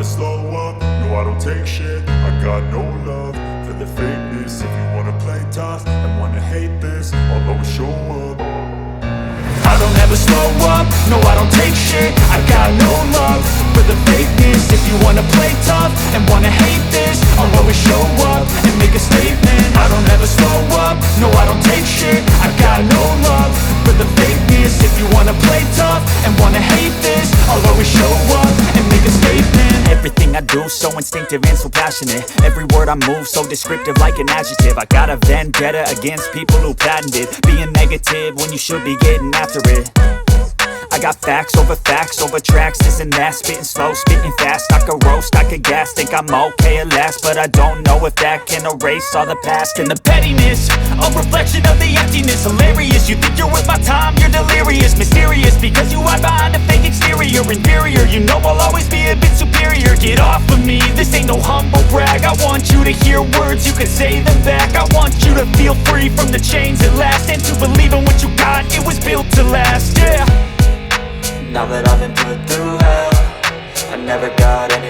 slow up, no I don't take shit. I got no love for the fakeness. If you wanna play tough and wanna hate this, I'll always show up. I don't ever slow up, no I don't take shit. I got no love for the fakeness. If you wanna play tough and wanna hate this, I'll always show up and make a statement. I don't ever slow up, no I don't take shit. I got no love for the fakeness. If you wanna play tough and wanna hate this, I'll always show up and make a statement. Everything I do so instinctive and so passionate. Every word I move so descriptive like an adjective. I got a vendetta against people who patented being negative when you should be getting after it. I got facts over tracks, this and that. Spitting slow, spitting fast. I could roast, I could gas. Think I'm okay at last, but I don't know if that can erase all the past. And the pettiness, a reflection of the emptiness. Hilarious, you think you're worth my time, you're delirious. Mysterious, because you hide behind a fake exterior. Inferior, you know I'll always be a bit superior. Get off of me, this ain't no humble brag. I want you to hear words, you can say them back. I want you to feel free from the chains at last, and to believe in what you got, it was built to last, yeah. Now that I've been put through hell, I never got anyone